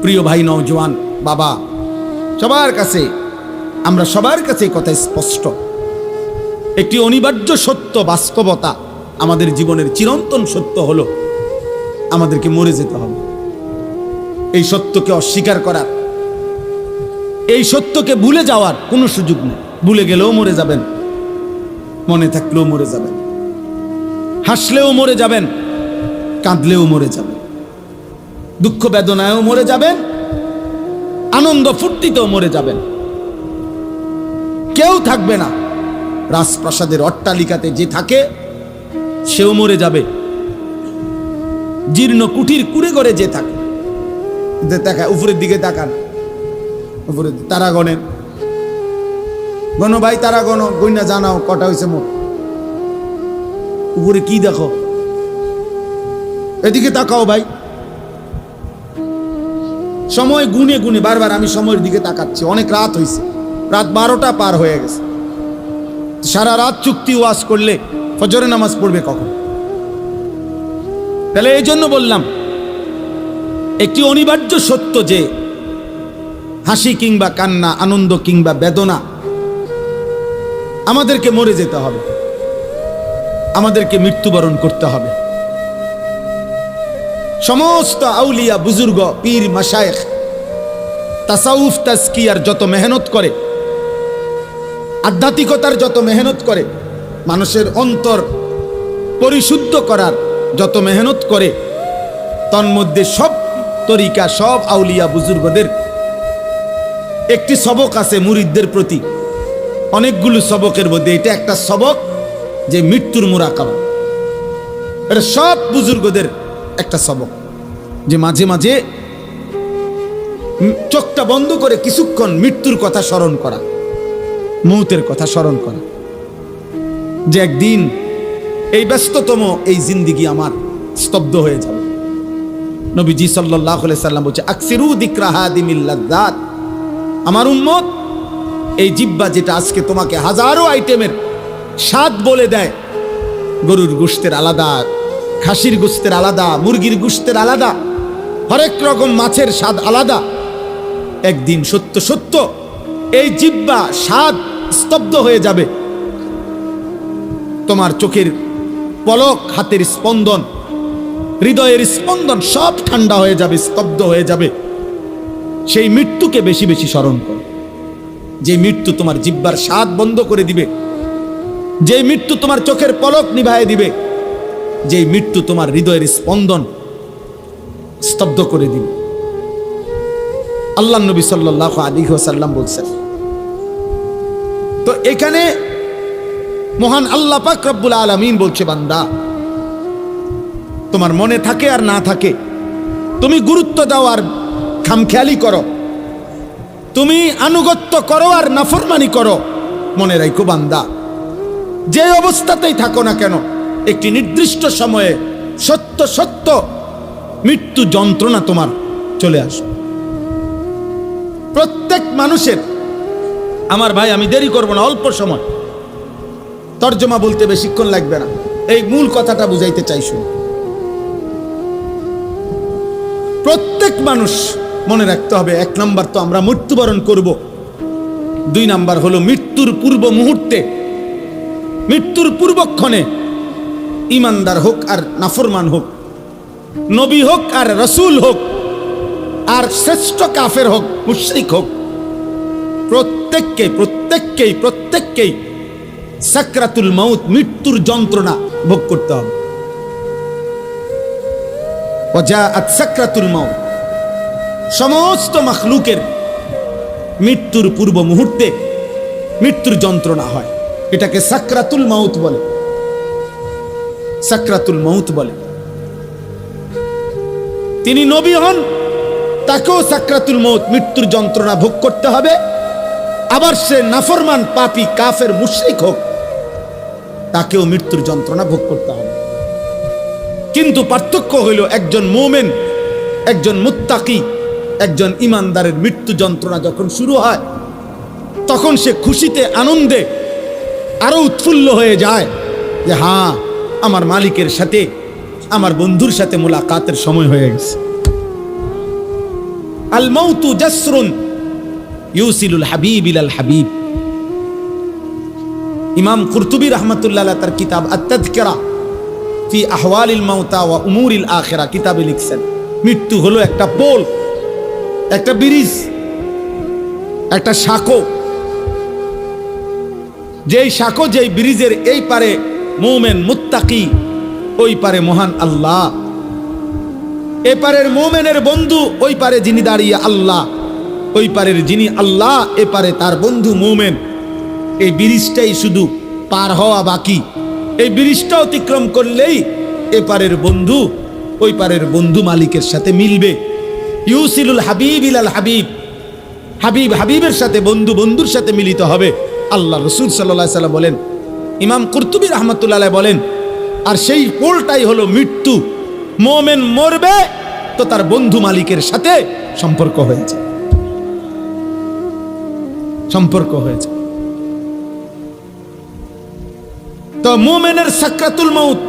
প্রিয় ভাই নওজোয়ান বাবা, সবার কাছে আমরা সবার কাছে এই কথা স্পষ্ট, একটি অনিবার্য সত্য বাস্তবতা আমাদের জীবনের চিরন্তন সত্য হলো আমাদেরকে মরে যেতে হবে। এই সত্যকে অস্বীকার করার, এই সত্যকে ভুলে যাওয়ার কোনো সুযোগ নেই। ভুলে গেলেও মরে যাবেন, মনে থাকলেও মরে যাবেন, হাসলেও মরে যাবেন, কাঁদলেও মরে যাবেন, দুঃখ বেদনায়ও মরে যাবেন, আনন্দ ফুর্তিতেও মরে যাবেন। কেউ থাকবে না। রাজপ্রাসাদের অট্টালিকাতে যে থাকে সেও মরে যাবে, জীর্ণ কুঠির কুড়ে ঘরে যে থাকে, দেখা উপরের দিকে তাকান, উপরে তারা গণেন, গণ ভাই, তারা গণ, গইনা জানাও কটা হয়েছে মোট, উপরে কি দেখো, এদিকে তাকাও ভাই। সময় গুনে গুনে বারবার আমি সময়ের দিকে তাকাচ্ছি, অনেক রাত হয়েছে, রাত 12টা পার হয়ে গেছে। সারা রাত চুক্তি ওয়াজ করলে ফজরের নামাজ পড়বে কখন? তাহলে এই জন্য বললাম, একটি অনিবার্য সত্য যে হাসি কিংবা কান্না, আনন্দ কিংবা বেদনা, আমাদেরকে মরে যেতে হবে, আমাদেরকে মৃত্যুবরণ করতে হবে। সমস্ত আউলিয়া, বুজুর্গ, পীর, মাশায়েখ তাসাউফ তাজকিয়ার যত মেহনত করে, আধ্যাত্মিকতার যত মেহনত করে, মানুষের অন্তর পরিশুদ্ধ করার যত মেহনত করে, তন্মধ্যে সব তরিকা, সব আউলিয়া বুজুর্গদের একটি সবক আছে মুরিদদের প্রতি। অনেকগুলো সবকের মধ্যে এটা একটা সবক, যে মৃত্যুর মুরাকাবা। এটা সব বুজুর্গদের একটা সবক, যে মাঝে মাঝে চোখটা বন্ধ করে কিছুক্ষণ মৃত্যুর কথা স্মরণ করা, মৌতের কথা স্মরণ করা, যে একদিন এই ব্যস্ততম এই জিন্দিগি আমার স্তব্ধ হয়ে যাবে। নবীজি সাল্লাল্লাহু আলাইহি সাল্লাম বলছে, আকসিরু যিকরা হাদিমিল লাযযাত, আমার উম্মত এই জিহ্বা যেটা আজকে তোমাকে হাজারো আইটেমের স্বাদ বলে দেয়, গরুর গোশতের আলাদা, খাসির গোশতের আলাদা, মুরগির গোশতের আলাদা, হরেক রকম মাছের স্বাদ আলাদা, একদিন সত্য সত্য এই জিহ্বা স্বাদ স্তব্ধ হয়ে যাবে। তোমার চোখের পলক, হাতের স্পন্দন, হৃদয়ের স্পন্দন সব ঠান্ডা হয়ে যাবে, স্তব্ধ হয়ে যাবে। সেই মৃত্যুকে বেশি বেশি স্মরণ করো, যে মৃত্যু তোমার জিহ্বার স্বাদ বন্ধ করে দিবে, যে মৃত্যু তোমার চোখের পলক নিভায়ে দিবে, যে মৃত্যু তোমার হৃদয়ের স্পন্দন স্তব্ধ করে দিবে। আল্লাহ নবী সাল্লাল্লাহু আলাইহি ওয়াসাল্লাম বলছেন। তো এখানে মহান আল্লাহ পাক রব্বুল আলামিন বলছে, বান্দা তোমার মনে থাকে আর না থাকে, তুমি গুরুত্ব দাও আর খামখেয়ালি করো, তুমি আনুগত্য করো আর নাফরমানি করো, মনে রাখো বান্দা, যে অবস্থাতেই থাকো না কেন, একটি নির্দিষ্ট সময়ে সত্য সত্য মৃত্যু যন্ত্রণা তোমার চলে আসবে। প্রত্যেক মানুষের, আমার ভাই আমি দেরি করব না, অল্প সময় তর্জমা বলতে বেশিক্ষণ লাগবে না, এই মূল কথাটা বুঝাইতে চাইছো। প্রত্যেক মানুষ মনে রাখতে হবে, 1 নাম্বার তো আমরা মৃত্যুবরণ করব, 2 নাম্বার হলো মৃত্যুর পূর্ব মুহূর্তে, মৃত্যুর পূর্বক্ষণে ইমানদার হোক আর নাফরমান হোক, নবী হোক আর রসুল হোক, আর শ্রেষ্ঠ কাফের হোক, মুশরিক হোক, প্রত্যেককেই সাকরাতুল মাউত, মৃত্যুর যন্ত্রণা ভোগ করতে হবে। ওয়াজাআত সাকরাতুল মাউত, সমস্ত মাখলুকের মৃত্যুর পূর্ব মুহূর্তে মৃত্যুর যন্ত্রণা হয়, এটাকে সাকরাতুল মাউত বলে, সাকরাতুল মাউত বলে। তিনি নবী হন, তাকেও সাকরাতুল মাউত, মৃত্যুর যন্ত্রণা ভোগ করতে হবে। আবার সে নাফরমান, পাপী, কাফের, মুশরিক হোক, তাকেও মৃত্যুর যন্ত্রণা ভোগ করতে হবে। কিন্তু পার্থক্য হইল, একজন মুমিন, একজন মুত্তাকি, একজন ইমানদারের মৃত্যু যন্ত্রণা যখন শুরু হয়, তখন সে খুশিতে, আনন্দে আরো উৎফুল্ল হয়ে যায়, যে হ্যাঁ, আমার মালিকের সাথে, আমার বন্ধুর সাথে মোলাকাতের সময় হয়ে গেছে। আল মাউতু জাসরুন ইউসিলুল হাবিব ইলাল হাবিব। ইমাম কুরতুবী রাহমাতুল্লাহ আলাইহি তার কিতাব আত-তাযকিরা ফি আহওয়ালিল মাউতা ওয়া উমুরিল আখিরা কিতাবে লিখছেন, মৃত্যু হলো একটা পোল, একটা ব্রিজ, একটা সাঁকো। যেই সাঁকো, যেই ব্রিজের এই পারে মুমিন মুত্তাকি, ওই পারে মহান আল্লাহ। এপারের মুমিনের বন্ধু, ওই পারে যিনি দাঁড়িয়ে আল্লাহ, ওই পারের যিনি আল্লাহ, এপারে তার বন্ধু মুমিন। এই ব্রিজটাই শুধু পার হওয়া বাকি। এই ব্রিজটা অতিক্রম করলেই এপারের বন্ধু ওই পারের বন্ধু মালিকের সাথে মিলবে। ইউসিলুল হাবিব ইলাল হাবিব, হাবিব হাবিবের সাথে, বন্ধু বন্ধুর সাথে মিলিত হবে। আল্লাহ রসুল সাল্লাল্লাহু আলাইহি সাল্লাম বলেন, ইমাম কুরতুবী রাহমাতুল্লাহ আলাইহি বলেন, আর সেই পোলটাই হলো মৃত্যু। মুমিন মরবে তো তার বন্ধু মালিকের সাথে সম্পর্ক হয়েছে, সম্পর্ক হয়েছে। তো মুমিনের সাকরাতুল মাউত,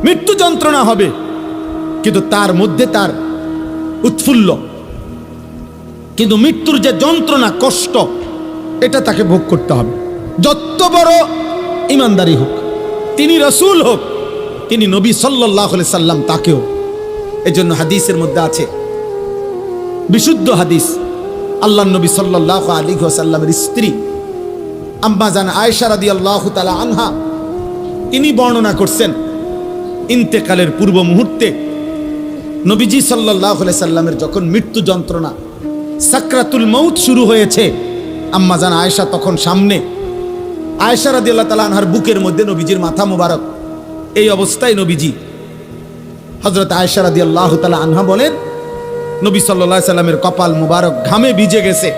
মৃত্যু যন্ত্রণা হবে, কিন্তু তার মধ্যে তার উৎফুল্ল। কিন্তু মৃত্যুর যে যন্ত্রণা, কষ্ট, এটা তাকে ভোগ করতে হবে। যত বড় ইমানদারি হোক, তিনি রাসূল হোক, তিনি নবী সাল্লাল্লাহু আলাইহি সাল্লাম, তাকেও। এজন্য হাদিসের মধ্যে আছে, বিশুদ্ধ হাদিস, আল্লাহর নবী সাল্লাল্লাহু আলাইহি ওয়াসাল্লামের স্ত্রী আম্মা জান আয়েশা রাদিয়াল্লাহু তাআলা আনহা, তিনি বর্ণনা করছেন, ইন্তেকালের পূর্ব মুহূর্তে নবীজি সাল্লাল্লাহু আলাইহি সাল্লামের যখন মৃত্যু যন্ত্রণা, সাকরাতুল মাউত শুরু হয়েছে, আম্মা জান আয়েশা তখন সামনে, আয়েশা রাদিয়াল্লাহু তাআলা আনহার বুকের মধ্যে নবীজির মাথা মুবারক। এই অবস্থায় নবীজি, হযরত আয়েশা রাদিয়াল্লাহু তাআলা আনহা বলেন, নবী সাল্লাল্লাহু আলাইহি সাল্লামের কপাল মুবারক ঘামে ভিজে গেছে।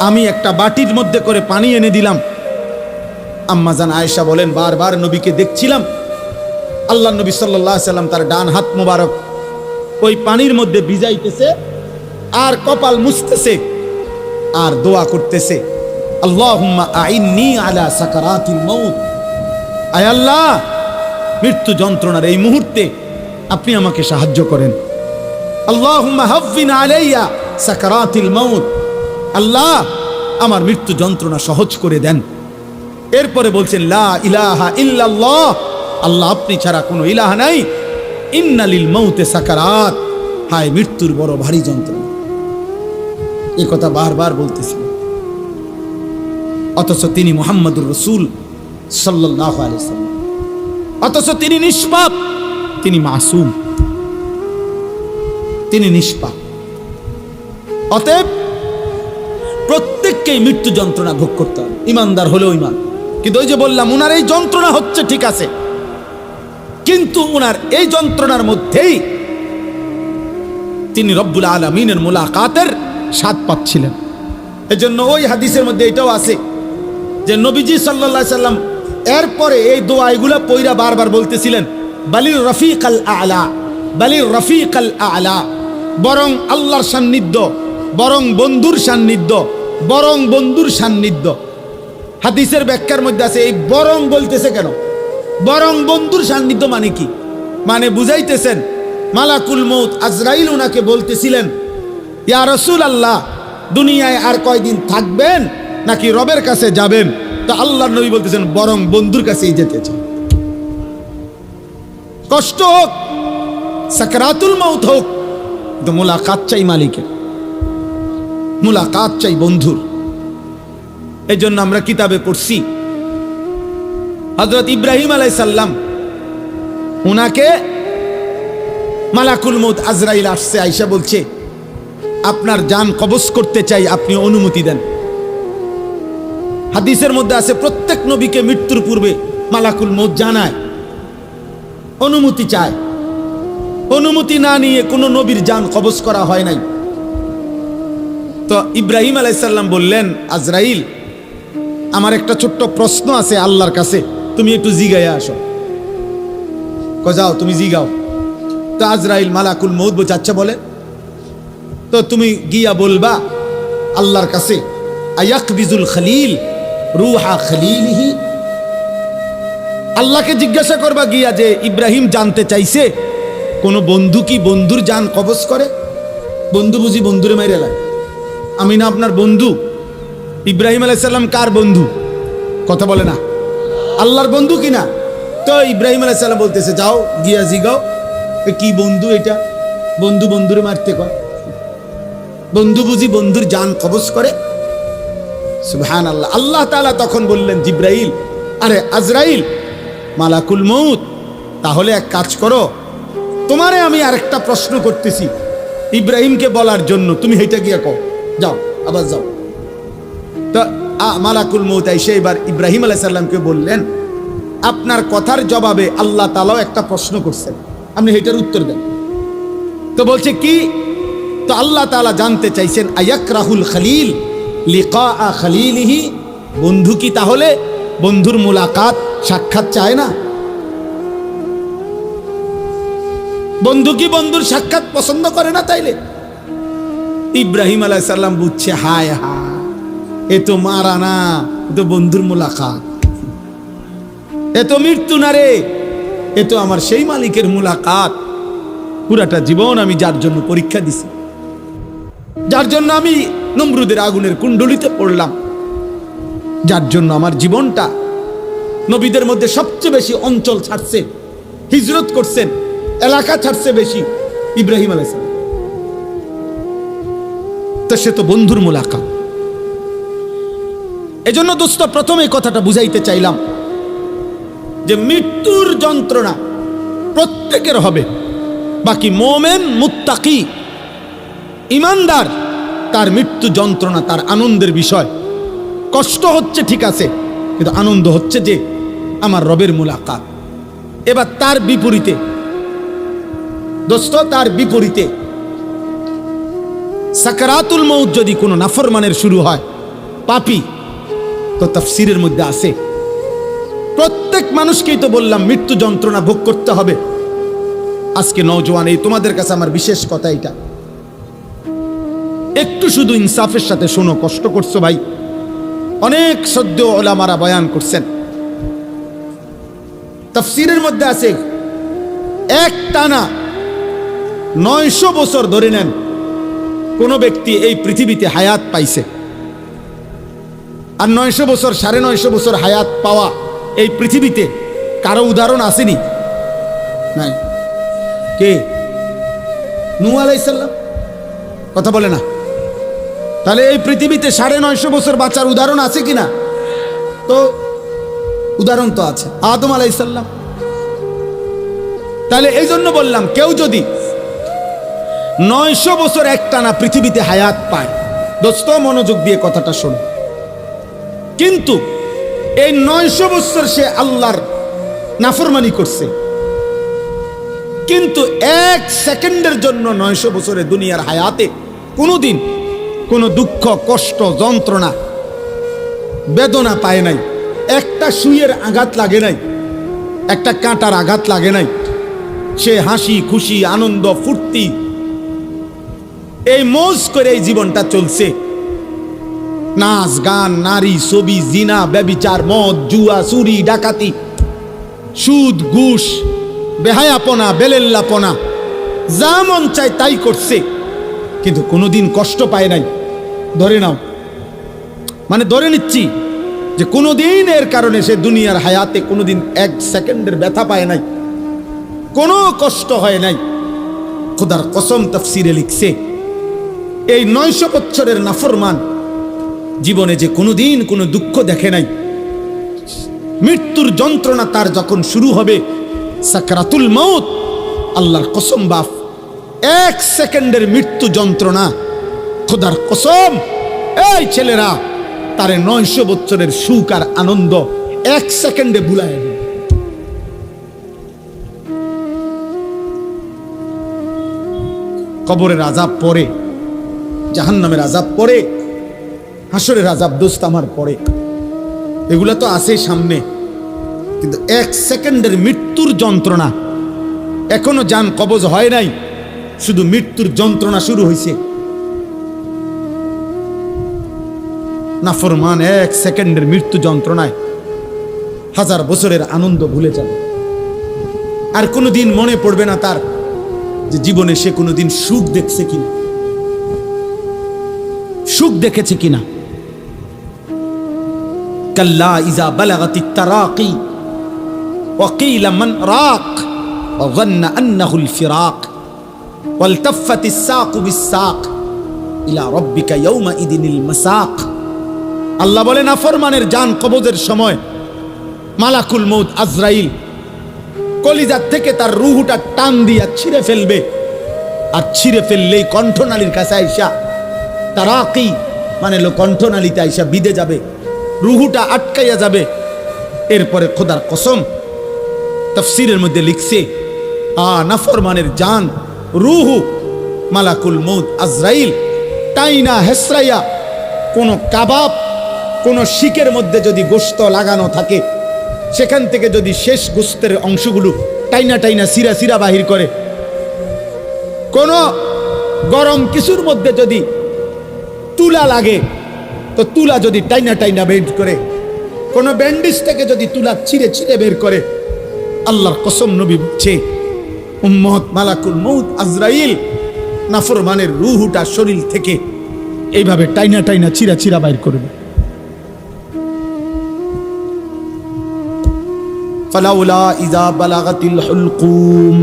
আমি একটা বাটির মধ্যে করে পানি এনে দিলাম। আম্মা জান আয়েশা বলেন, বারবার নবীকে দেখছিলাম, আল্লাহ নবী সাল্লাল্লাহু আলাইহি সাল্লাম তার ডান হাত মুবারক ওই পানির মধ্যে ভিজাইতেছে আর কপাল মুছতেছে আর দোয়া করতেছে, আল্লাহুম্মা আইন্নি আলা সাকারাতিল মাউত, আয় আল্লাহ, মৃত্যু যন্ত্রণার এই মুহূর্তে আপনি আমাকে সাহায্য করেন। আল্লাহুম্মা হাফফিন আলাইয়া সাকারাতিল মাউত, আল্লাহ আমার মৃত্যু যন্ত্রণা সহজ করে দেন। এরপরে বলছেন, লা ইলাহা ইল্লাল্লাহ, আল্লাহ আপনি ছাড়া কোনো ইলাহ নাই, ইন্নালিল মাউতে সাকারাত, হায় মৃত্যুর বড় ভারী যন্ত্রণা। এই কথা বারবার বলতেছিলেন, অথচ তিনি মুহাম্মদুর রাসূল সাল্লাল্লাহু আলাইহি সাল্লাম, অথচ তিনি নিষ্পাপ, তিনি মাসুম, তিনি নিষ্পাপ। অতএব প্রত্যেককেই মৃত্যু যন্ত্রণা ভোগ করতে হবে, ইমানদার হলেও ইমান। কিন্তু ওই যে বললাম, উনার এই যন্ত্রণা হচ্ছে ঠিক আছে, কিন্তু উনার এই যন্ত্রণার মধ্যেই তিনি রব্বুল আলামিনের মুলাকাতের স্বাদ পাচ্ছিলেন। এজন্য ওই হাদিসের মধ্যে এটাও আছে যে নবীজি সাল্লাল্লাহু আলাইহি সাল্লাম এরপরে এই দোয়া এগুলা পয়রা বারবার বলতেছিলেন, বালির রফিকাল আলা, বালির রফিকাল আলা, বরং আল্লাহর সান্নিধ্য, বরং বন্ধুর সান্নিধ্য, বরং বন্ধুর সান্নিধ্য। হাদিসের ব্যাখ্যার মধ্যে আছে, এই বরং বলতেছে কেন? বরং বন্ধুর সান্নিধ্য মানে কি? মানে বুঝাইতেছেন, মালাকুল মউত আজরাইল উনাকে বলতেছিলেন, ইয়া রাসূলুল্লাহ, দুনিয়ায় আর কয়দিন থাকবেন নাকি রবের কাছে যাবেন? তো আল্লাহর নবী বলতেছেন, বরং বন্ধুর কাছেই যেতে চাই। কষ্ট হোক, সাকরাতুল মাউত হোক, কিন্তু মুলাকাত চাই মালিকের, মুলাকাত চাই বন্ধুর। এই জন্য আমরা কিতাবে পড়ছি, হযরত ইব্রাহিম আলাইহিস সালাম, উনাকে মালাকুল মউত আজরাইল আসছে, আয়েশা বলছে, আপনার জান কবজ করতে চাই, আপনি অনুমতি দেন। হাদিসের মধ্যে আছে, প্রত্যেক নবীকে মৃত্যুর পূর্বে মালাকুল মউত জানায়, অনুমতি চায়। অনুমতি না নিয়ে কোনো নবীর জান কবজ করা হয় নাই। তো ইব্রাহিম আলাইহিস সালাম বললেন, আজরাইল, আমার একটা ছোট্ট প্রশ্ন আছে আল্লাহর কাছে, তুমি একটু জিগাইয়া আসো। যাও, তুমি জিগাও। তো আজরাইল মালাকুল মউত বলছে, আচ্ছা বলে। তো তুমি গিয়া বলবা আল্লাহর কাছে, আয়াকবিজুল খলিল রুহা খলিলিহি, আল্লাহকে জিজ্ঞাসা করবা গিয়া যে ইব্রাহিম জানতে চাইছে কোন বন্ধু কি বন্ধুর জান কবজ করে? বন্ধু বুঝি বন্ধুরে মাইরে এলাম? আমি না আপনার বন্ধু? ইব্রাহিম আলাইহিস সালাম কার বন্ধু? কথা বলে না, আল্লাহর বন্ধু কিনা? তো ইব্রাহিম আলাইহিস সালাম বলতেছে, যাও গিয়া জিগাও কি বন্ধু এটা, বন্ধু বন্ধুরে মারতে কয়? বন্ধু বুঝি বন্ধুর জান কবজ করে? সুবহানাল্লাহ। আল্লাহ তাআলা তখন বললেন, জিব্রাইল, আরে আজরাইল, মালাকুল মউত, তাহলে এক কাজ করো, তোমারে আমি আরেকটা প্রশ্ন করতেছি ইব্রাহিমকে বলার জন্য, তুমি হেঁটে গিয়া কও, যাও, আবার যাও। তো মালাকুল মউত এসে এবার ইব্রাহিম আলাইহিস সালামকে বললেন, আপনার কথার জবাবে আল্লাহ তাআলাও একটা প্রশ্ন করছেন, আপনি হেটার উত্তর দেন। তো বলছে কি? তো আল্লাহ তাআলা জানতে চাইছেন, আয়াকরাহুল খলিল লিকা খলিলিহি, বন্ধু কি তাহলে বন্ধুর মুলাকাত সাক্ষাৎ চায় না? বন্ধু কি বন্ধুর সাক্ষাৎ পছন্দ করে না? তাইলে ইব্রাহিম আলাইহিস সালাম বুঝছে, হায় হায়, এ তো মারা না, এ তো বন্ধুর মুলাকাত, এ তো মৃত্যু না রে, এ তো আমার সেই মালিকের মুলাকাত। পুরাটা জীবন আমি যার জন্য পরীক্ষা দিছি, যার জন্য আমি নমরুদের আগুনের কুণ্ডলিতে পড়লাম, যার জন্য আমার জীবনটা নবীদের মধ্যে সবচেয়ে বেশি অঞ্চল ছাড়ছে, হিজরত করছেন, এলাকা ছাড়ছে বেশি ইব্রাহিম আলাইহিস সালাম। তো সে তো বন্ধুর মুলাকাত। এজন্য দোস্ত, প্রথমে কথাটা বুঝাইতে চাইলাম যে মৃত্যুর যন্ত্রণা প্রত্যেকের হবে, বাকি মোমেন মুত্তাকি ইমানদার তার মৃত্যু যন্ত্রণা তার আনন্দের বিষয়। কষ্ট হচ্ছে ঠিক আছে, কিন্তু আনন্দ হচ্ছে যে আমার রবের মুলাকাত। এবার তার বিপরীতে দোস্ত, তার বিপরীতে সাকারাতুল মউত যদি কোনো নাফরমানের শুরু হয়, পাপী, তো তাফসীরের মধ্যে আছে প্রত্যেক মানুষকেই তো বললাম মৃত্যু যন্ত্রণা ভোগ করতে হবে। আজকে নওজোয়ান, এই তোমাদের কাছে আমার বিশেষ কথা এটা, একটু শুধু ইনসাফের সাথে শোনো, কষ্ট করছো ভাই। অনেক সদ্য ওলামারা বয়ান করছেন, তাফসীরের মধ্যে আছে এক টানা 900 বছর ধরে নেন কোন ব্যক্তি এই পৃথিবীতে হায়াত পাইছে, আর 900 বছর 950 বছর হায়াত পাওয়া এই পৃথিবীতে কারো উদাহরণ আসেনি? নাই। কে? নূহ আলাইহিস সালাম। কথা বলে না? তাহলে এই পৃথিবীতে 950 বছর বাঁচার উদাহরণ আছে কিনা? তো উদাহরণ তো আছে, আদম আলাইহিস সালাম। তাহলে এই জন্য বললাম, কেউ যদি 900 বছর একটানা পৃথিবীতে হায়াত পায়, দোস্ত মনোযোগ দিয়ে কথাটা শোনো, কিন্তু এই 900 বছর সে আল্লাহর নাফরমানি করছে, কিন্তু 1 সেকেন্ডের জন্য 900 বছরের দুনিয়ার হায়াতে কোনোদিন কোনো দুঃখ, কষ্ট, যন্ত্রণা, বেদনা পায় নাই, একটা সুইয়ের আঘাত লাগে নাই, একটা কাঁটার আঘাত লাগে নাই, সে হাসি খুশি আনন্দ ফুর্তি এই মৌজ করে এই জীবনটা চলছে। নাচ গান, নারী, ছবি, জিনা, ব্যভিচার, মদ, জুয়া, চুরি, ডাকাতি, সুদ, ঘুষ, বেহায়াপনা, বেলেল্লাপনা, যা মন চায় তাই করছে, কিন্তু কোনোদিন কষ্ট পায় নাই। ধরে নাও, মানে ধরে নিচ্ছি যে কোনোদিন এর কারণে সে দুনিয়ার হায়াতে কোনোদিন 1 সেকেন্ডের ব্যথা পায় নাই, কোনো কষ্ট হয় নাই। খোদার কসম, তাফসীরে লিখছে এই 900 বছরের নাফরমান জীবনে যে কোনোদিন কোনো দুঃখ দেখে নাই, মৃত্যুর যন্ত্রণা তার যখন শুরু হবে, সাকরাতুল মউত, আল্লাহর কসম বাপ, 1 সেকেন্ডের মৃত্যু যন্ত্রণা, খোদার কসম, এই ছেলেরা তারে 900 বছরের সুখ আর আনন্দ 1 সেকেন্ডে ভুলায় দেবে। কবরের আযাব পরে, জাহান্নামের আযাব পরে, হাসরের আযাব দোস্ত আমার পরে, এগুলা তো আছে সামনে, কিন্তু 1 সেকেন্ডের মৃত্যুর যন্ত্রণা এখনো জান কবজ হয় নাই, শুধু মৃত্যুর যন্ত্রণা শুরু হয়েছে। নাফরমান 1 সেকেন্ডের মৃত্যু যন্ত্রণায় 1000 বছরের আনন্দ ভুলে যাবে, আর কোনোদিন মনে পড়বে না তার যে জীবনে সে কোনোদিন সুখ দেখছে কিনা। সুখ দেখেছে কিনা? কাল্লা ইজা বালাগাতিত তারাকি ওয়া কিলা মান রাক ওয়া যান্না আন্নাহুল ফিরাক ওয়ালতাফাতিস সাকু বিস-সাক ইলা রাব্বিকা ইয়াওমা ইদিনিল মাসাক। আল্লাহ বলেন নাফরমানের জান কবজের সময় মালাকুল মউত আজরাইল কলিজার থেকে তার রূহটা টান দিয়া ছিঁড়ে ফেলবে, আর ছিঁড়ে ফেললেই কণ্ঠনালীর কাছে আইসা তারাকি মানে কণ্ঠনালীতে আইসা বিদে যাবে, রূহটা আটকাইয়া যাবে। এরপরে খোদার কসম তাফসীরের মধ্যে লিখছে নাফরমানের জান রূহ মালাকুল মউত আজরাইল টাইনা হেসরাইয়া কোন কাবাব কোন শিকের মধ্যে যদি গোশত লাগানো থাকে সেখান থেকে যদি শেষ গোশতের অংশগুলো টাইনা টাইনা সিরা সিরা বাহির করে, কোন গরম কিছুর মধ্যে যদি তুলা লাগে তো তুলা যদি টাইনা টাইনা বের করে, কোন ব্যান্ডেজ থেকে যদি তুলা ছিঁড়ে ছিঁড়ে বের করে, আল্লাহর কসম নবী বলছে উম্মত মালাকুল মউত আজরাইল নাফরমানের রূহটা শরীর থেকে এইভাবে টাইনা টাইনা চিরা চিরা বাইর করবে। ফালাউলা ইযা বালাগাতিল হুলকুম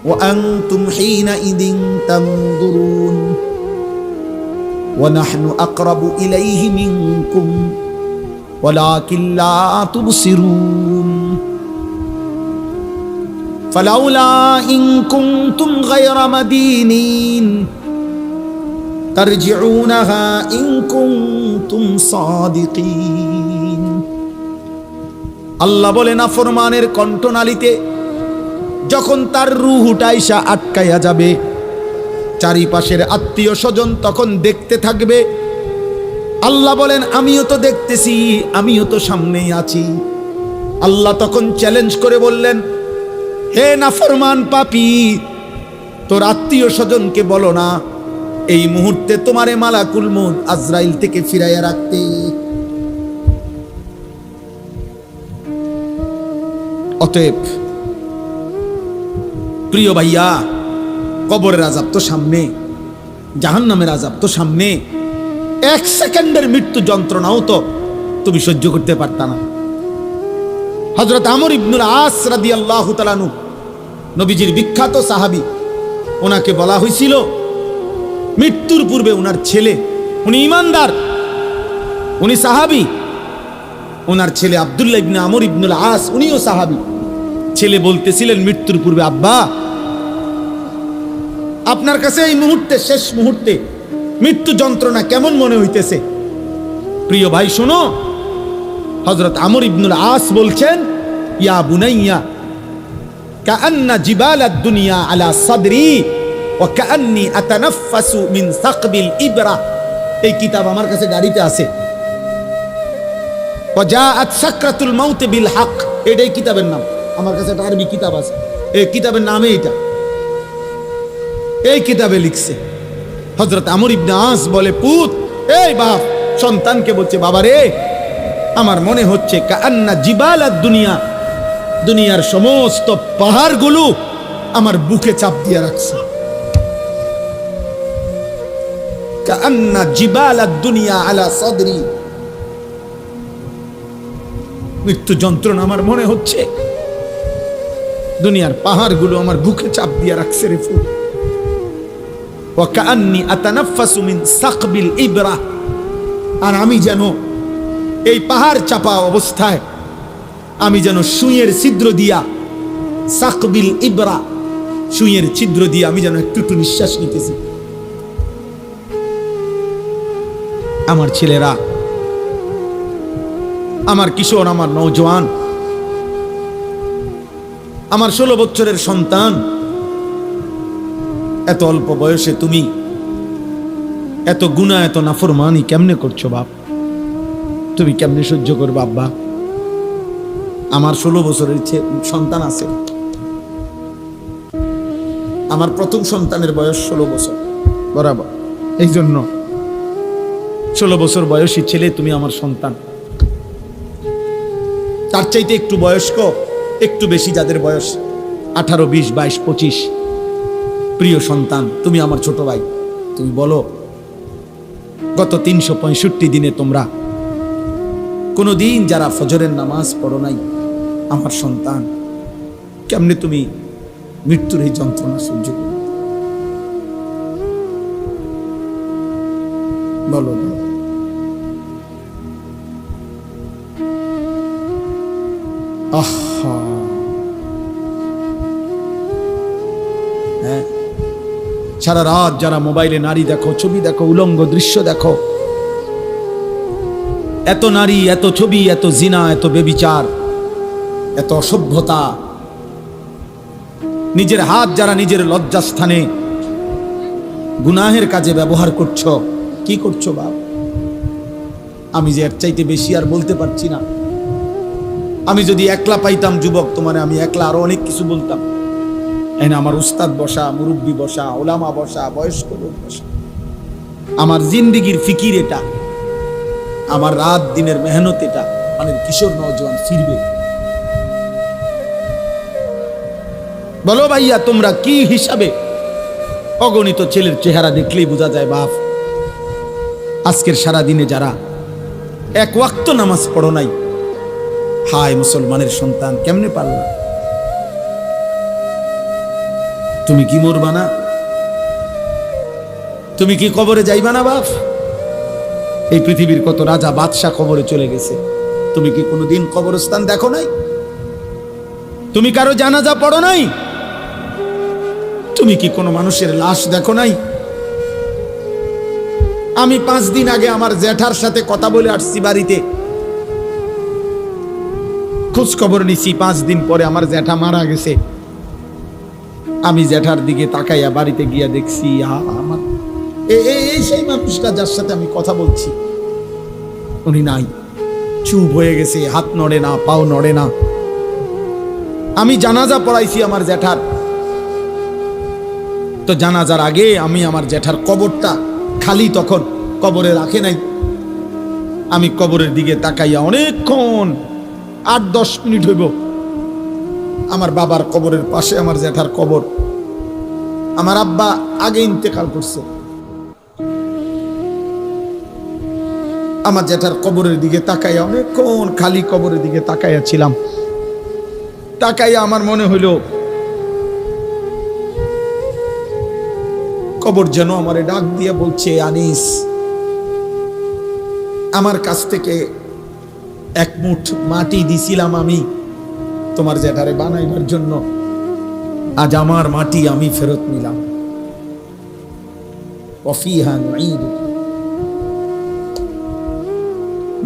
ওয়া আনতুম হিনাইযিন তানজুরুন ওয়া নাহনু আকরাবু ইলাইহি মিনকুম ওয়ালাকিন লা তুবসিরুন ফালাউলা ইন কুনতুম গায়রা মাদিনিন তারজিউনাহা ইন কুনতুম সাদিকিন। আল্লাহ বলে নাফরমানের কণ্ঠনালীতে যখন তার রূহটা আইসা আটকাইয়া যাবে, চারিপাশের আত্মীয় স্বজন তখন দেখতে থাকবে। আল্লাহ বলেন আমিও তো দেখতেছি, আমিও তো সামনেই আছি। আল্লাহ তখন চ্যালেঞ্জ করে বললেন, হে নাফরমান পাপী, তোর আত্মীয় স্বজনকে বলো না এই মুহূর্তে তোমারে মালাকুল মউত আজরাইল থেকে ফিরাইয়া রাখতে। অতএব প্রিয় ভাইয়া, কবরের আযাব তো সামনে, জাহান্নামের আযাব তো সামনে। এক সেকেন্ডের মৃত্যু যন্ত্রণাও তো তুমি সহ্য করতে পারতা না। হযরত আমর ইবনুল আস রাদিয়াল্লাহু তাআলা আনহু নবীজির বিখ্যাত সাহাবী, ওনাকে বলা হয়েছিল মৃত্যুর পূর্বে ওনার ছেলে, উনি ইমানদার, উনি সাহাবী, ওনার ছেলে আব্দুল্লাহ ইবনে আমর ইবনুল আস উনিও সাহাবী। ছেলে বলতেছিলেন মৃত্যুর পূর্বে, আব্বা আপনার কাছে এই মুহূর্তে, শেষ মুহূর্তে মৃত্যু যন্ত্রণা কেমন মনে হইতেছে? প্রিয় ভাই শোনো, হযরত আমর ইবনুল আস বলছেন, ইয়া বুনাইয়া কাআন্না জিবালাদ দুনিয়া আলা সাদরি ওয়া কাআন্নি আতানাফাসু মিন সাকবিল ইবরা। এই কিতাব আমার কাছে গাড়িতে আছে। ওয়া জাআত সাকরাতুল মাউত বিল হক, এটাই কিতাবের নাম। আমার কাছে একটা আরবি কিতাব আছে, এই কিতাবের নামে এটা। এই কিতাবে লিখছে হযরত আমর ইবনে আস বলে, পুত, এই বাপ সন্তানকে বলছে, বাবা রে, আমার মনে হচ্ছে কাআন্না জিবালাদ দুনিয়া, দুনিয়ার সমস্ত পাহাড়গুলো আমার বুকে চাপ দিয়ে রাখছে। কাআন্না জিবালাদ দুনিয়া আলা সাদরি, মৃত্যু যন্ত্রণা আমার মনে হচ্ছে দুনিয়ার পাহাড়গুলো আমার বুকে চাপ দিয়ে রাখছে রে ফুল। ওয়া কাআন্নি আতানাফাসু মিন সাকবিল ইবরা, আর আমি যেন এই পাহাড় চাপা অবস্থায় আমি যেন সুইয়ের ছিদ্র দিয়া, সাকবিল ইবরা, সুইয়ের ছিদ্র দিয়ে আমি যেন একটু একটু নিঃশ্বাস নিতেছি। আমার ছেলেরা, আমার কিশোর, আমার নওজোয়ান, আমার 16 বছরের সন্তান, এত অল্প বয়সে তুমি এত গুনাহ, এত নাফরমানি কেমনে করছো বাপ? তুমি কেমনে সহ্য করবে আব্বা? আমার 16 বছরের সন্তান আছে। আমার প্রথম সন্তানের বয়স 16 বছর বরাবর। এই জন্য 16 বছর বয়সী ছেলে তুমি আমার সন্তান। তার চাইতে একটু বয়স্ক, একটু বেশি যাদের বয়স 18, 20, 22, 25, প্রিয় সন্তান, তুমি আমার ছোট ভাই, তুমি বলো গত 365 দিনে তোমরা কোনো দিন যারা ফজরের নামাজ পড়ো নাই, আমার সন্তান, কেমনে তুমি মৃত্যুর এই যন্ত্রণা সহ্য করো? বলো বলো। আহা, হ্যাঁ, সারা রাত যারা মোবাইলে নারী দেখো, ছবি দেখো, উলঙ্গ দৃশ্য দেখো, এত নারী, এত ছবি, এত জিনা, এত বেবিচার, এত অসভ্যতা, নিজের হাত যারা নিজের লজ্জাস্থানে গুনাহের কাজে ব্যবহার করছো, কি করছো বাপ? আমি যে এর চাইতে বেশি আর বলতে পারছি না। আমি যদি একলা পাইতাম যুবক তোমারে, আমি একলা আরো অনেক কিছু বলতাম। এনে আমার উস্তাদ বসা, মুরব্বী বসা, ওলামা বসা, বয়স্ক লোক বসা। আমার জিন্দিগির ফিকির এটা, আমার রাত দিনের মেহনত এটা। মানে কিশোর নওজোয়ান ফিরবে। বলো ভাইয়া, তোমরা কি হিসাবে? অগণিত ছেলের চেহারা দেখলেই বোঝা যায় বাপ। আজকের সারা দিনে যারা এক ওয়াক্ত নামাজ পড়ো নাই, হায় মুসলমানের সন্তান, কেমনে পারলা? তুমি কি মরবা না? তুমি কি কবরে যাইবা না বাপ? এই পৃথিবীর কত রাজা বাদশাহ কবরে চলে গেছে, তুমি কি কোনোদিন কবরস্থান দেখো নাই? তুমি কারো জানাজা পড়ো নাই? তুমি কি কোনো মানুষের লাশ দেখো নাই? আমি 5 দিন আগে আমার জ্যাঠার সাথে কথা বলে আসছি বাড়িতে, খোঁজ খবর নিছি। 5 দিন পরে আমার জ্যাঠা মারা গেছে। আমি জ্যাঠার দিকে তাকাইয়া বাড়িতে গিয়া দেখছি আমার এই সেই মানুষটা যার সাথে আমি কথা বলছি, উনি নাই, চুপ হয়ে গেছে, হাত নড়ে না, পাও নড়ে না। আমি জানাজা পড়াইছি আমার জ্যাঠার, তো জানাজার আগে আমি আমার জ্যাঠার কবরটা খালি, তখন কবরে রাখে নাই। আমি কবরের দিকে তাকাইয়া অনেকক্ষণ, 8-10 মিনিট হইব, আমার বাবার কবরের পাশে আমার জ্যাঠার কবর। আমার আব্বা আগে ইন্তেকাল করছে। আমার জ্যাঠার কবরের দিকে তাকাইয়া অনেকক্ষণ খালি কবরের দিকে তাকাইয়া ছিলাম। তাকাইয়া আমার মনে হইল কবর যেন আমারে ডাক দিয়ে বলছে, আনিস, আমার কাছ থেকে 1 মুঠ মাটি দিছিলাম আমি তোমার জ্যাঠারে বানাইবার জন্য, আজ আমার মাটি আমি ফেরত নিলাম। ওয়াফিহা নুঈদুকা।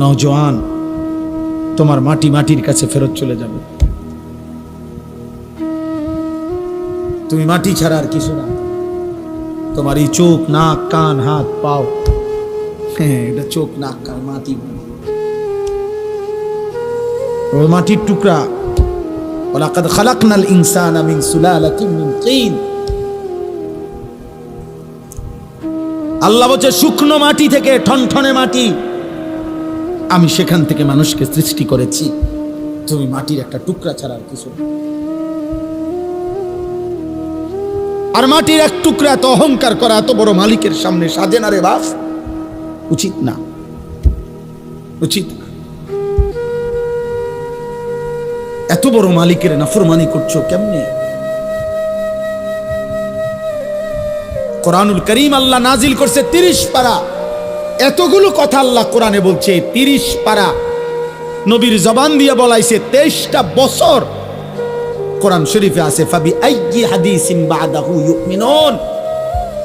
নওজোয়ান, তোমার মাটি মাটির কাছে ফেরত চলে যাবে। তুমি মাটি ছাড়া আর কিছু না। তোমার এই চোখ, নাক, কান, হাত, পাও, হ্যাঁ, এটা চোখ, নাক, কান, মাটি, ওই মাটির টুকরা। ওয়ালাকাদ খালাকনাল ইনসানা মিন সুলালাতিন মিন তিন। আল্লাহ বলছে, শুকনো মাটি থেকে, ঠনঠনে মাটি, আমি সেখান থেকে মানুষকে সৃষ্টি করেছি। তুমি মাটির একটা টুকরা ছাড়া আর কিছু না। আর মাটির এক টুকরা এত অহংকার করা এত বড় মালিকের সামনে সাজে না রে বাপ, উচিত না, উচিত না। এত বড় মালিকের নাফরমানি করছো কেমনে? কোরআনুল কারীম আল্লাহ নাজিল করছে 30 পারা। এতগুলো কথা আল্লাহ কোরআনে বলছে, 30 পারা নবীর জবান দিয়ে বলাইছে। 23টা বছর কোরআন শরীফে আছে, ফাবি আইয়ি হাদিসিন বাদাহু ইউমিনুন।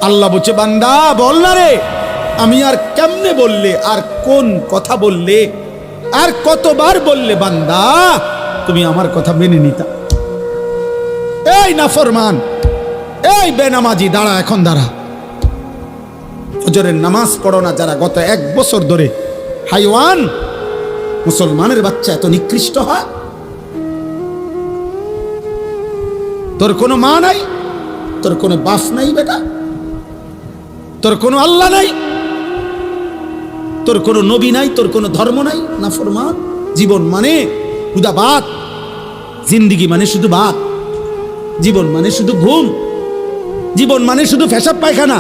আল্লাহ বলছে, বান্দা বল না রে, আমি আর কেমনে বললে, আর কোন কথা বললে, আর কতবার বললে বান্দা তুমি আমার কথা মেনে নিতা? এই নাফরমান, এই বেনামাজি, দাঁড়া, এখন দাঁড়া। ফজরের নামাজ পড়ো না যারা, গত 1 বছর ধরে হাইওয়ান মুসলমানের বাচ্চা এত নিকৃষ্ট হয়? তোর কোনো মা নাই, তোর কোনো বাপ নাই বেটা, তোর কোনো আল্লাহ নাই, তোর কোনো নবী নাই, তোর কোনো ধর্ম নাই। নাফরমান। জীবন মানে হুদা ভাত, জিন্দিগি মানে শুধু ভাত, জীবন মানে শুধু ঘুম, জীবন মানে শুধু পেশাব পায়খানা,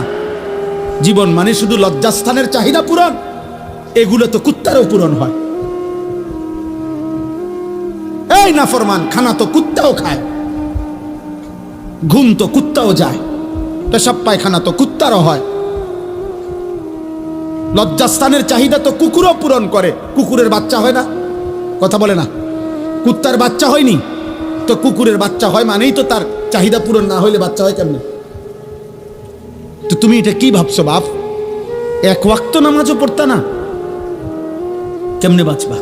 জীবন মানে শুধু লজ্জাস্থানের চাহিদা পূরণ, এগুলো তো কুত্তারও পূরণ হয়। এই নাফরমান, খানা তো কুত্তাও খায়, ঘুম তো কুত্তাও যায়, পেশাব পায়খানা তো কুত্তারও হয়, লজ্জাস্থানের চাহিদা তো কুকুরও পূরণ করে। কুকুরের বাচ্চা হয় না? কথা বলে না? কুত্তার বাচ্চা হয়নি তো কুকুরের বাচ্চা হয়, মানেই তো তার চাহিদা পূরণ না হইলে বাচ্চা হয় কেমনে? তো তুমি এটা কি ভাবছো বাপ? এক ওয়াক্ত নামাজও পড়তা না, কেমনে বাঁচবা?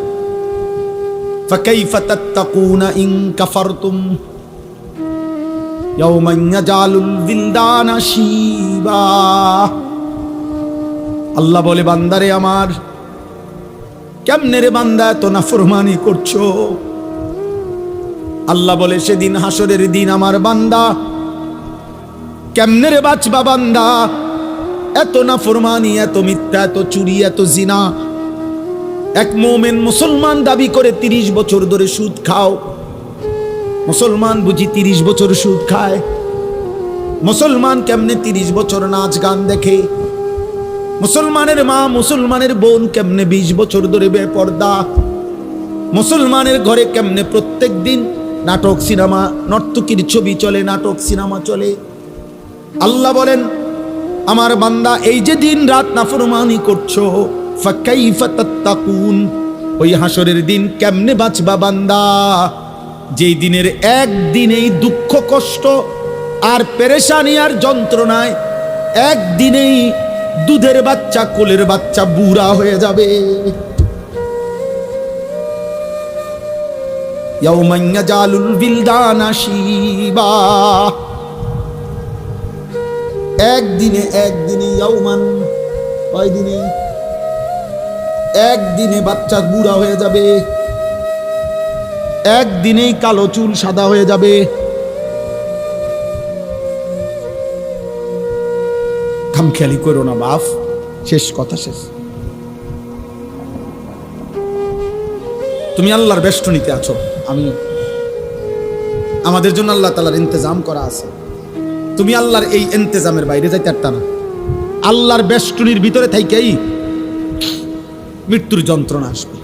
ফাকাইফা তাত্তাকুনা ইন কাফারতুম ইয়াওমান ইয়াজালুল বিলদানা শিবা। আল্লাহ বলে, বান্দারে আমার, কেমনে রে বান্দা এত নাফরমানি করছো? আল্লাহ বলে, সেদিন হাসরের দিন আমার বান্দা কেমনে রে বাঁচবা বান্দা? এত নাফরমানি, এত মিথ্যা, এত চুরি, এত জিনা। এক মোমেন মুসলমান দাবি করে 30 বছর ধরে সুদ খাও। মুসলমান বুঝি 30 বছর সুদ খায়? মুসলমান কেমনে 30 বছর নাচ গান দেখে? মুসলমানের মা, মুসলমানের বোন কেমনে 20 বছর ধরে বেপর্দা? মুসলমানের ঘরে কেমনে প্রত্যেক দিন নাটক, সিনেমা, নর্তকীর ছবি চলে, নাটক সিনেমা চলে। আল্লাহ বলেন, আমার বান্দা এই যে দিন রাত নাফরমানি করছো, ফাকাইফা তাত্তাকুন, ওই হাসরের দিন কেমনে বাঁচবা বান্দা? যেই দিনের একদিনেই দুঃখ, কষ্ট আর পেরেশানি আর যন্ত্রণায় একদিনেই দুধের বাচ্চা, কোলের বাচ্চা বুড়া হয়ে যাবে। ইয়াউমান ইয়াজালুল বিলদানা শিবা। একদিনে ইয়াউমান, কয়দিনে? একদিনে বাচ্চা বুড়া হয়ে যাবে, একদিনেই কালো চুল সাদা হয়ে যাবে। খামখেয়ালি করো না বাপ, শেষ কথা শেষ। তুমি আল্লাহর বেষ্টনীতে আছো, আমি, আমাদের জন্য আল্লাহ তাআলার ইন্তজাম করা আছে। তুমি আল্লাহর এই ইন্তজামের বাইরে যাইতে পারতা না। আল্লাহর বেষ্টনীর ভিতরে থাইকেই মৃত্যুর যন্ত্রণা আসবে।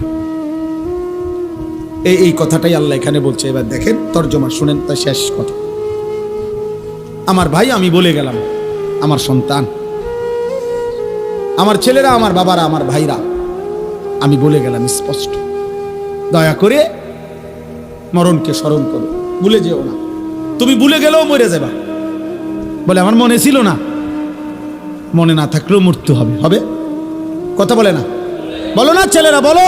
এই কথাটাই আল্লাহ এখানে বলছে। এবার দেখেন তর্জমা শুনেন, তা শেষ কথা। আমার ভাই, আমি বলে গেলাম, আমার সন্তান, আমার ছেলেরা, আমার বাবারা, আমার ভাইরা, আমি বলে গেলাম স্পষ্ট, দয়া করে মরণকে স্মরণ করো, ভুলে যেও না। তুমি ভুলে গেলেও মরে যাবা। বলে আমার মনে ছিল না, মনে না থাকলেও মৃত্যু হবে, হবে? কথা বলে না? বলো না ছেলেরা, বলো।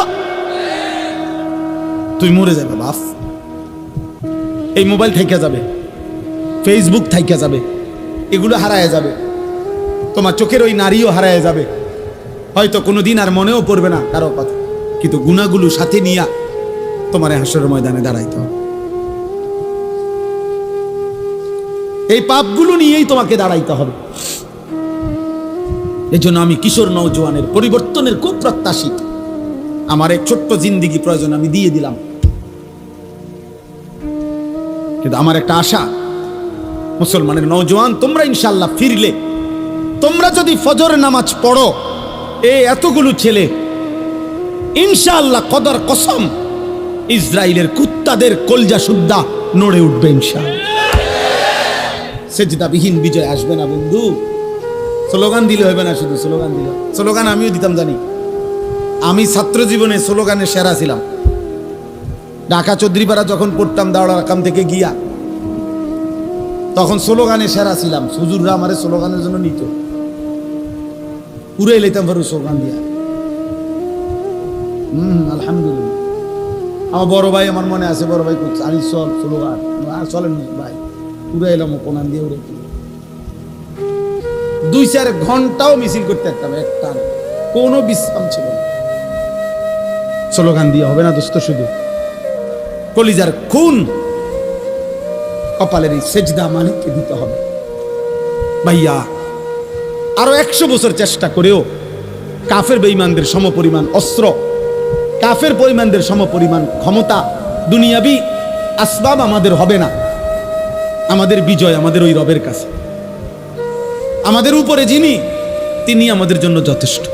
তুই মরে যাবে বাপ। এই মোবাইল থাইকা যাবে, ফেসবুক থাইকা যাবে, এগুলো হারায় যাবে। তোমার চোখের ওই নারীও হারায় যাবে, হয়তো কোনোদিন আর মনেও পড়বে না কারো কথা, কিন্তু গুনাহগুলো সাথে নিয়ে তোমার হাসরের ময়দানে দাঁড়াইতে হবে। এই পাপগুলো নিয়েই তোমাকে দাঁড়াইতে হবে। এই জন্য আমি কিশোর নওজোয়ানের পরিবর্তনের খুব প্রত্যাশী। আমার এক ছোট্ট জিন্দিগি প্রয়োজন, আমি দিয়ে দিলাম, কিন্তু আমার একটা আশা, মুসলমানের নওজোয়ান তোমরা ইনশাআল্লাহ ফিরলে, তোমরা যদি ফজর নামাজ পড়ো, এতগুলো ছেলে ইনশাআল্লাহ, কদর কসম, ইসরায়েলের কুত্তাদের কলজা সুদ্ধা নড়ে উঠবে ইনশাআল্লাহ। সেজদাবিহীন বিজয় আসবে না বন্ধু। স্লোগান দিলে হবে না, শুধু স্লোগান দিলে। স্লোগান আমিও দিতাম, জানি। আমি ছাত্র জীবনে স্লোগানে সেরা ছিলাম। ঢাকা চৌধুরীপাড়া যখন পড়তাম দাওড়া রাকাম থেকে গিয়া, তখন স্লোগানে সেরা ছিলাম। হুজুররা আমারে স্লোগানের জন্য নিত, পুরাই লইতাম পারো স্লোগান দিয়া। আলহামদুলিল্লাহ। আমার বড় ভাই, আমার মনে আছে, বড় ভাই আনি চল স্লোগান, চলেন ভাই, পুরাই এলাম কোনান দিয়ে উড়ে। 2-4 ঘন্টাও মিছিল করতে পারতাম, একটা কোনো বিশ্রাম ছিল না। স্লোগান দিয়ে হবে না দোস্ত, শুধু কলিজার খুন, কপালের এই সেজদা মালিককে দিতে হবে। ভাইয়া, আরো 100 বছর চেষ্টা করেও কাফের বেঈমানদের সমপরিমাণ অস্ত্র, কাফের পরিমাণদের সমপরিমাণ ক্ষমতা, দুনিয়াবি আসবাব আমাদের হবে না। আমাদের বিজয় আমাদের ওই রবের কাছে। আমাদের উপরে যিনি তিনি আমাদের জন্য যথেষ্ট।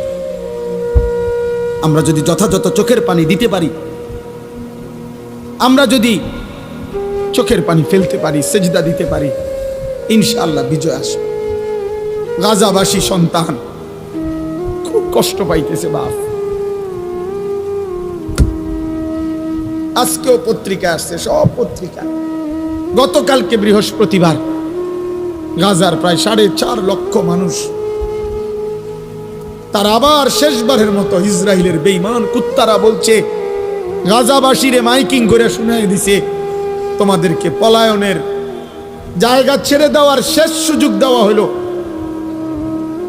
আমরা যদি যথাযথ চোখের পানি দিতে পারি, আমরা যদি চোখের পানি ফেলতে পারি, সেজদা দিতে পারি, ইনশাআল্লাহ বিজয় আসবে। গাজাবাসী সন্তান খুব কষ্ট পাইতেছে বাপ। আজকেও পত্রিকা আসছে, সব পত্রিকা। গতকালকে বৃহস্পতিবার গাজার প্রায় 4.5 লক্ষ মানুষ, তারা আবার শেষবারের মতো ইসরায়েলের বেঈমান কুত্তারা বলছে, গাজাবাসীরে মাইকিং করে শুনাই দিছে, তোমাদেরকে পলায়নের জায়গা ছেড়ে দেওয়ার শেষ সুযোগ দেওয়া হলো,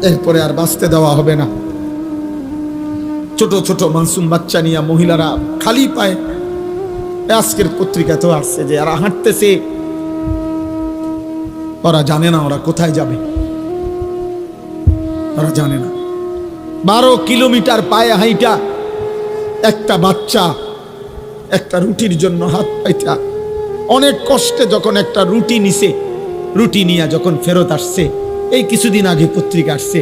এরপরে আর বাঁচতে দেওয়া হবে না। ছোট ছোট মাসুম বাচ্চা নিয়ে মহিলারা খালি পায়ে, আজকের পত্রিকাতেও আসছে যে এরা হাঁটতেছে, ওরা জানে না ওরা কোথায় যাবে, ওরা জানে না। 12 কিলোমিটার পায়ে হাইটা একটা বাচ্চা একটা রুটির জন্য হাত পাইটা অনেক কষ্টে যখন একটা রুটি নিছে, রুটি নিয়ে যখন ফেরত আসছে, এই কিছুদিন আগে পত্রিকা আসছে,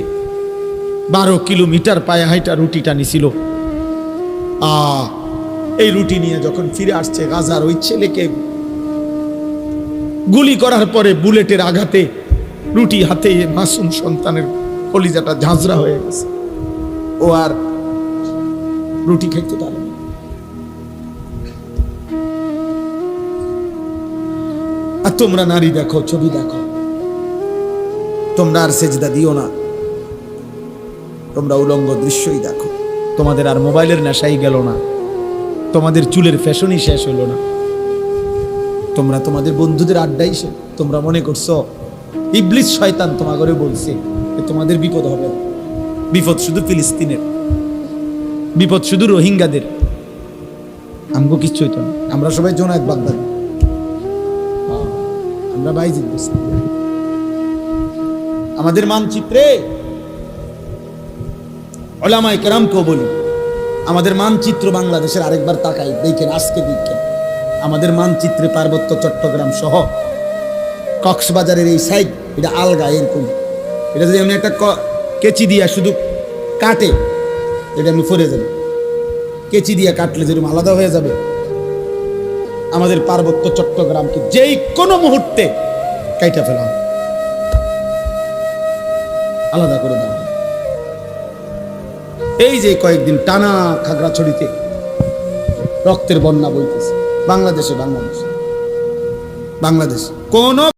12 কিলোমিটার পায়ে হাইটা রুটিটা নিছিল। এই রুটি নিয়ে যখন ফিরে আসছে, গাজার ওই ছেলেকে গুলি করার পরে বুলেটের আঘাতে রুটি হাতে মাসুম সন্তানের কলিজাটা ঝাঁঝরা হয়ে গেছে, ও আর রুটি খাইতে পারে না। আর তোমরা নারী দেখো, ছবি দেখো, তোমরা আর সেজদা দিও না, তোমরা উলঙ্গ দৃশ্যই দেখো। তোমাদের আর মোবাইলের নেশাই গেল না, তোমাদের চুলের ফ্যাশনই শেষ হলো না, তোমরা তোমাদের বন্ধুদের আড্ডাই শেষ। তোমরা মনে করছো ইবলিস শয়তান তোমাকে বলছে তোমাদের বিপদ হবে না। বিপদ শুধু ফিলিস্তিনের, বিপদ শুধু রোহিঙ্গাদের, আমগো কিচ্ছু হইতো না। আমরা সবাই জোনায়েত বাগদাদি, আমরা বাইজিদ বুঝতে। আমাদের মানচিত্রে উলামায়ে কেরামকেও বলি, আমাদের মানচিত্র বাংলাদেশের আরেকবার তাকাই দেখেন, আজকে দেখেন আমাদের মানচিত্রে পার্বত্য চট্টগ্রাম সহ কক্সবাজারের এই সাইড, এটা আলগা এরকম। এটা যদি এমনি একটা কেচি দিয়া শুধু কাটে, এটা এমনি ফরে যাবে। কেচি দিয়া কাটলে যেরকম আলাদা হয়ে যাবে, আমাদের পার্বত্য চট্টগ্রামকে যেই কোনো মুহূর্তে কাইটা ফেলা হবে, আলাদা করে দেওয়া। এই যে কয়েকদিন টানা খাগড়াছড়িতে রক্তের বন্যা বইতেছে, বাংলাদেশে কোন